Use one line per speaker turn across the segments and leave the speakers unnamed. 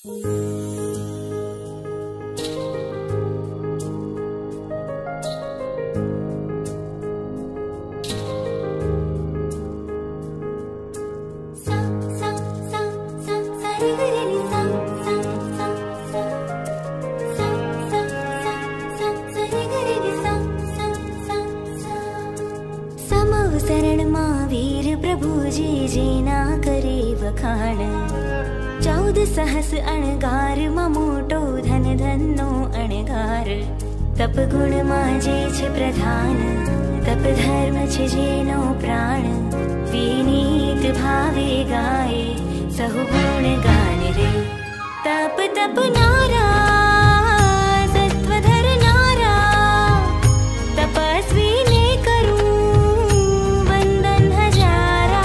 शरण मां वीर प्रभु जी जेना करे वखाण। 14 सहस अणगार मां मोटो धन धननो अणगार। तप गुण मां जे छे प्रधान, तप धर्म छे जेनो प्राण। विनीत भावे गाए सहु गुण गान रे। तप तप नारा सत्वधर नारा, तपस्वी ने करूं वंदन हजारा।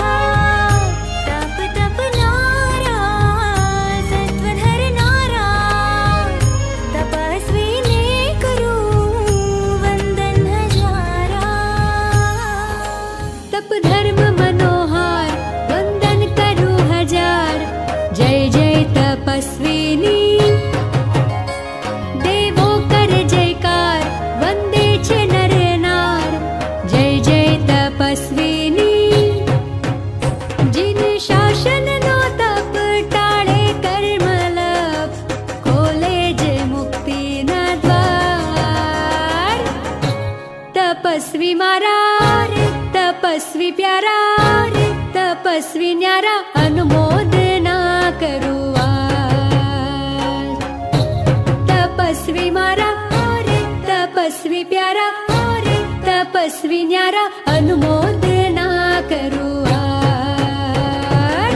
तप तप नारा सत्वधर नारा, तपस्वी ने करूं वंदन हजारा।
तप धर्म मनोहार वंदन करूं हजार। जय जय तपस्विनी देवो कर जयकार। वंदे छे नर नार। जय जय तपस्विनी जिन शासन नो तप टाळे कर्म लप। खोले जे मुक्ति ना द्वार। तपस्वी मारा रे तपस्वी प्यारा रे। तपस्वी न्यारा अनुमोदना करूं आज। तपस्वी मारा रे तपस्वी प्यारा रे। तपस्वी न्यारा अनुमोदना करूं आज।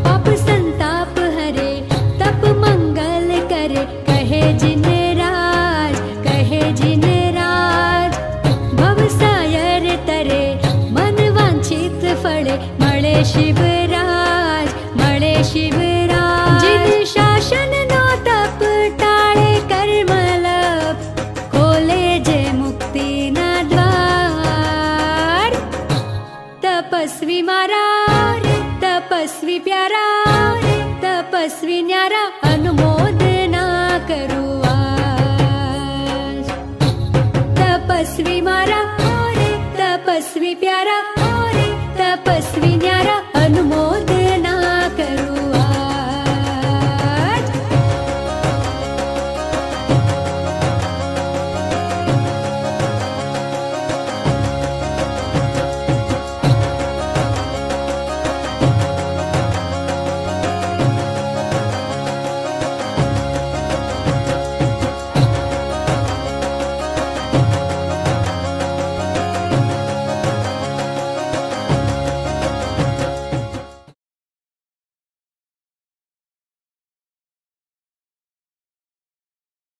पाप संताप हरे तप मंगल करे। कहे जिन राज कहे जिन राज। भव सायर तरे मन वांछित फले। मळे शिवराज मळे शिवराज। जिन शासन नो तप टाळे कर्म लप। खोले जे मुक्ति ना द्वार। तपस्वी मारा रे तपस्वी प्यारा रे। तपस्वी न्यारा अनुमोदना करूं आज। तपस्वी मारा रे तपस्वी प्यारा